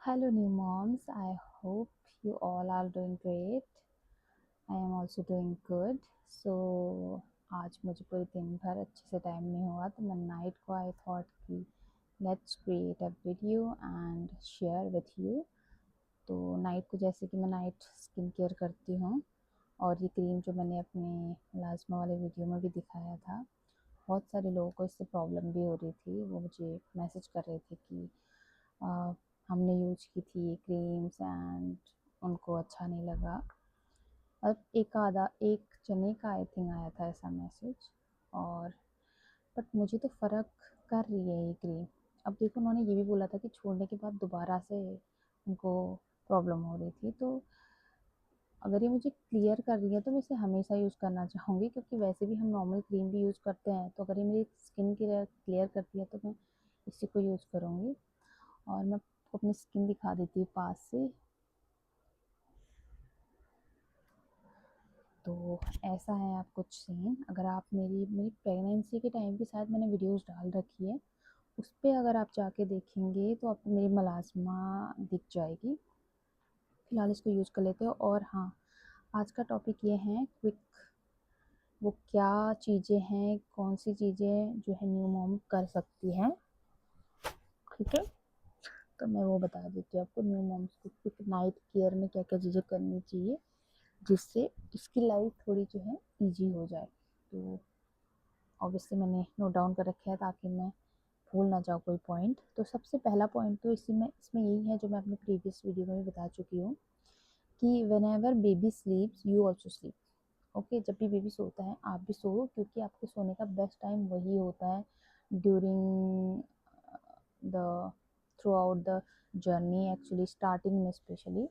Hello, new moms. I hope you all are doing great. I am also doing good. So आज मुझे पूरे दिन भर अच्छे से टाइम नहीं हुआ तो मैं नाइट को आई थॉट कि let's create a video and share with you. तो नाइट को जैसे कि मैं नाइट स्किन केयर करती हूँ और ये क्रीम जो मैंने अपने लाजमा वाले वीडियो में भी दिखाया था, बहुत सारे लोगों को इससे प्रॉब्लम भी हो रही थी। वो मुझे मैसेज कर रहे थे कि आ, हमने यूज की थी ये क्रीम्स एंड उनको अच्छा नहीं लगा। और एक जने का आई थिंक आया था ऐसा मैसेज। और बट मुझे तो फ़र्क कर रही है ये क्रीम। अब देखो, उन्होंने ये भी बोला था कि छोड़ने के बाद दोबारा से उनको प्रॉब्लम हो रही थी। तो अगर ये मुझे क्लियर कर रही है तो मैं इसे हमेशा यूज़ करना चाहूँगी, क्योंकि वैसे भी हम नॉर्मल क्रीम भी यूज़ करते हैं। तो अगर ये मेरी स्किन क्लियर करती है तो मैं इसी को यूज़ करूँगी। और मैं आपको अपनी स्किन दिखा देती हूँ पास से। तो ऐसा है आप कुछ सीन। अगर आप मेरी प्रेगनेंसी के टाइम की शायद मैंने वीडियोस डाल रखी है, उस पर अगर आप जाके देखेंगे तो आपको मेरी मलाजमा दिख जाएगी। फ़िलहाल इसको यूज़ कर लेते हो। और हाँ, आज का टॉपिक ये है क्विक, वो क्या चीज़ें हैं, कौन सी चीज़ें जो है न्यू मॉम कर सकती हैं। ठीक है, तो मैं वो बता देती हूँ आपको। न्यू मॉम्स को क्विक नाइट केयर में क्या क्या चीज़ें करनी चाहिए जिससे इसकी लाइफ थोड़ी जो है ईजी हो जाए। तो ऑब्वियसली मैंने नोट डाउन कर रखा है ताकि मैं भूल ना जाऊँ कोई पॉइंट। तो सबसे पहला पॉइंट तो इसमें यही है जो मैं अपने प्रीवियस वीडियो में भी बता चुकी हूँ कि when ever baby स्लीप्स you also sleep. Okay, जब भी बेबी सोता है आप भी सो, क्योंकि आपके सोने का बेस्ट टाइम वही होता है during the through out the journey, actually starting में स्पेशली।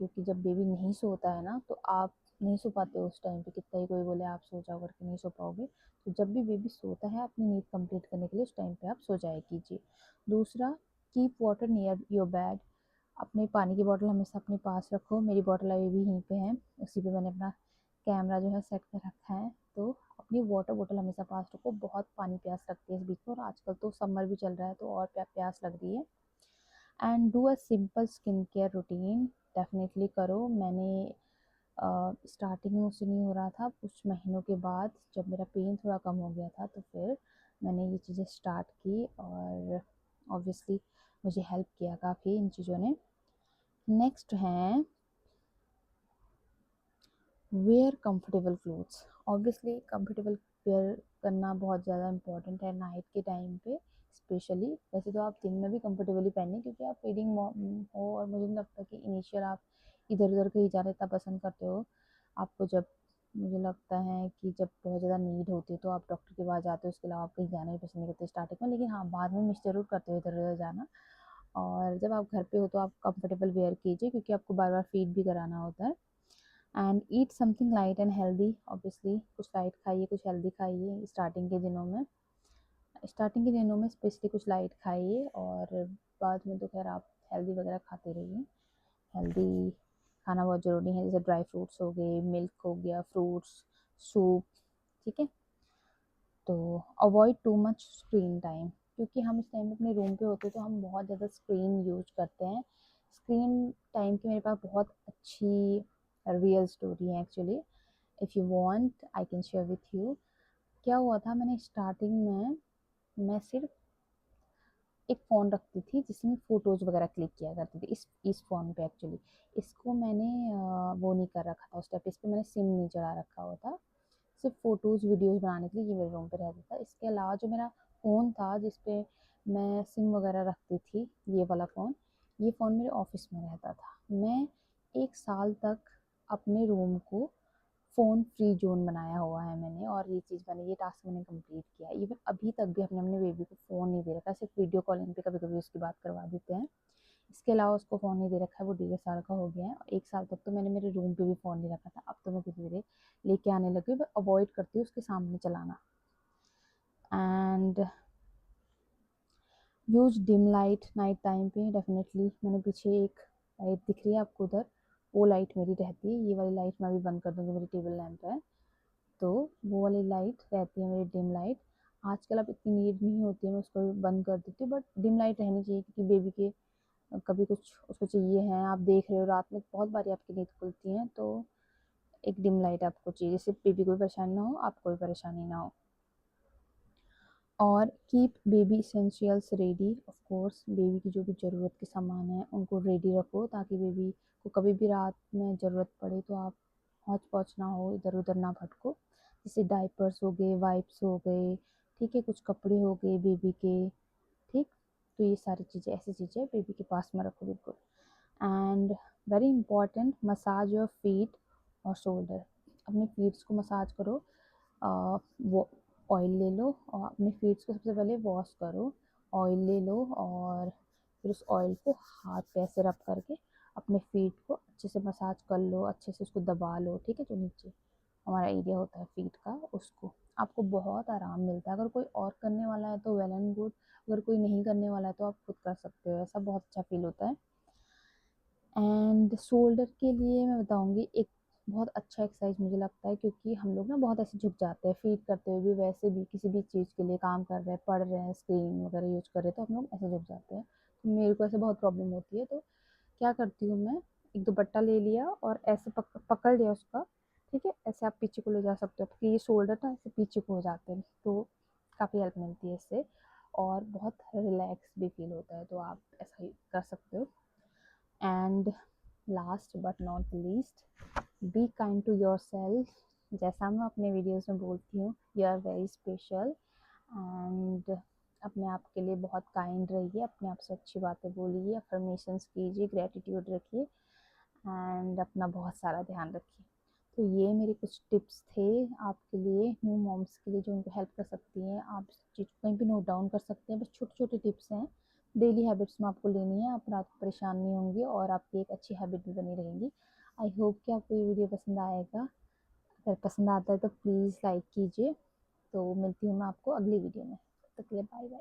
क्योंकि जब बेबी नहीं सोता है ना तो आप नहीं सो पाते उस टाइम पे। कितना ही कोई बोले आप सो जाओ करके, नहीं सो पाओगे। तो जब भी बेबी सोता है अपनी नींद कंप्लीट करने के लिए उस टाइम पे आप सो जाया कीजिए। दूसरा, keep water near your bed. अपने पानी की बोतल हमेशा अपने पास रखो। मेरी बोतल अभी भी यहीं पे है, उसी पे मैंने अपना कैमरा जो है सेट कर रखा है। तो अपनी वाटर बोतल हमेशा पास रखो। बहुत पानी प्यास लगती है इस बीच में, और आजकल तो समर भी चल रहा है तो और प्यास लग रही है। And do a simple skin care routine, definitely करो। मैंने स्टार्टिंग में उससे नहीं हो रहा था, कुछ महीनों के बाद जब मेरा पेन थोड़ा कम हो गया था तो फिर मैंने ये चीज़ें स्टार्ट की, और ऑब्वियसली मुझे हेल्प किया काफ़ी इन चीज़ों ने। नेक्स्ट है wear comfortable clothes. Obviously comfortable wear करना बहुत ज़्यादा इम्पोर्टेंट है नाइट के टाइम पे स्पेशली। वैसे तो आप दिन में भी कंफर्टेबली पहने क्योंकि आप फीडिंग हो, और मुझे नहीं लगता कि इनिशियल आप इधर उधर कहीं जाना इतना पसंद करते हो। आपको जब, मुझे लगता है कि जब बहुत ज़्यादा नीड होती है तो आप डॉक्टर के पास जाते हो, उसके अलावा आप कहीं जाना ही पसंद नहीं करते स्टार्टिंग में। लेकिन हाँ, बाद में मिस ज़रूर करते हो इधर उधर जाना। और जब आप घर पे हो तो आप कंफर्टेबल वेयर कीजिए, क्योंकि आपको बार बार फीड भी कराना होता है। And eat something light and healthy. Obviously कुछ लाइट खाइए, कुछ हेल्दी खाइए स्टार्टिंग के दिनों में। स्पेशली कुछ लाइट खाइए, और बाद में तो खैर आप हेल्दी वगैरह खाते रहिए। हेल्दी खाना बहुत ज़रूरी है, जैसे ड्राई फ्रूट्स हो गए, मिल्क हो गया, फ्रूट्स, सूप। ठीक है, तो avoid too much screen time, क्योंकि हम इस टाइम अपने रूम पे होते हैं तो हम बहुत ज़्यादा स्क्रीन यूज करते हैं। स्क्रीन टाइम की मेरे पास बहुत अच्छी रियल स्टोरी है actually. If you want I can share with you. क्या हुआ था, मैंने स्टार्टिंग में मैं सिर्फ एक फ़ोन रखती थी जिसमें फ़ोटोज़ वगैरह क्लिक किया करती थी, इस फ़ोन पे एक्चुअली। इसको मैंने वो नहीं कर रखा था उस टाइम पे, इस पे मैंने सिम नहीं चढ़ा रखा हुआ था। सिर्फ फ़ोटोज़ वीडियोज़ बनाने के लिए ये मेरे रूम पे रहता था। इसके अलावा जो मेरा फ़ोन था जिस पे मैं सिम वगैरह रखती थी, ये वाला फ़ोन, ये फ़ोन मेरे ऑफ़िस में रहता था। मैं 1 साल तक अपने रूम को फ़ोन फ्री ज़ोन बनाया हुआ है मैंने, और ये टास्क मैंने कंप्लीट किया है। इवन अभी तक भी हमने अपने बेबी को फ़ोन नहीं दे रखा है, सिर्फ वीडियो कॉलिंग पे कभी-कभी उसकी बात करवा देते हैं। इसके अलावा उसको फ़ोन नहीं दे रखा है, वो 1.5 साल का हो गया है। 1 साल तक तो मैंने मेरे रूम पे भी फ़ोन नहीं रखा था, अब तो मैं धीरे-धीरे लेके आने लगी हूँ, बट अवॉइड करती हूँ उसके सामने चलाना। And use dim light night time पे डेफिनेटली। मैंने पीछे एक लाइट दिख रही है आपको उधर, वो लाइट मेरी रहती है। ये वाली लाइट मैं अभी बंद कर दूँगी, मेरी टेबल लैंप है, तो वो वाली लाइट रहती है मेरी डिम लाइट। आजकल अब इतनी नीड नहीं होती है, मैं उसको भी बंद कर देती हूँ, बट डिम लाइट रहनी चाहिए क्योंकि बेबी के कभी कुछ उसको चाहिए है, आप देख रहे हो रात में बहुत बारी आपकी नींद खुलती है, तो एक डिम लाइट आपको चाहिए, जिससे बेबी को भी परेशानी ना हो, आपको भी परेशानी ना हो। और keep baby essentials ready, of course baby की जो भी ज़रूरत के सामान है उनको रेडी रखो, ताकि बेबी को कभी भी रात में ज़रूरत पड़े तो आप हौच पौच ना हो, इधर उधर ना भटको। जैसे डाइपर्स हो गए, वाइप्स हो गए, ठीक है, कुछ कपड़े हो गए बेबी के, ठीक। तो ये सारी चीज़ें, ऐसी चीज़ें बेबी के पास में रखो बिल्कुल। And very important, massage your feet और शोल्डर। अपने फीट्स को मसाज करो, वो ऑयल ले लो और अपने फीट्स को सबसे पहले वॉश करो, ऑयल ले लो और फिर उस ऑयल को हाथ पे ऐसे रब करके अपने फीट को अच्छे से मसाज कर लो, अच्छे से उसको दबा लो, ठीक है। जो नीचे हमारा एरिया होता है फीट का, उसको आपको बहुत आराम मिलता है। अगर कोई और करने वाला है तो वेल एंड गुड, अगर कोई नहीं करने वाला है तो आप खुद कर सकते हो, ऐसा बहुत अच्छा फील होता है। एंड शोल्डर के लिए मैं बताऊंगी एक बहुत अच्छा एक्सरसाइज मुझे लगता है, क्योंकि हम लोग ना बहुत ऐसे झुक जाते हैं फीड करते हुए भी, वैसे भी किसी भी चीज़ के लिए काम कर रहे हैं, पढ़ रहे हैं, स्क्रीन वगैरह यूज कर रहे हैं, तो हम लोग ऐसे झुक जाते हैं। तो मेरे को ऐसे बहुत प्रॉब्लम होती है, तो क्या करती हूँ मैं, एक दुपट्टा ले लिया और ऐसे पकड़ लिया उसका, ठीक है। ऐसे आप पीछे को ले जा सकते हो, क्योंकि ये शोल्डर ना ऐसे पीछे को हो जाते हैं, तो काफ़ी हेल्प मिलती है इससे और बहुत रिलैक्स भी फील होता है, तो आप ऐसा ही कर सकते हो। And last but not least, be kind to yourself. जैसा मैं अपने वीडियोस में बोलती हूँ, you are very special. And अपने आप के लिए बहुत काइंड रहिए, अपने आप से अच्छी बातें बोलिए, अफर्मेशंस कीजिए, ग्रेटिट्यूड रखिए एंड अपना बहुत सारा ध्यान रखिए। तो ये मेरे कुछ टिप्स थे आपके लिए, न्यू मॉम्स के लिए, जो उनको हेल्प कर सकती हैं। आप इस चीज़ को कहीं भी नोट डाउन कर सकते हैं, बस छोटे छोटे टिप्स हैं, डेली हैबिट्स में आपको लेनी है, आप रात को परेशान नहीं होंगी और आपकी एक अच्छी हैबिट भी बनी रहेगी। आई होप कि आपको ये वीडियो पसंद आएगा। अगर पसंद आता है तो प्लीज़ लाइक कीजिए। तो मिलती हूँ मैं आपको अगली वीडियो में, तब तक के लिए बाय बाय।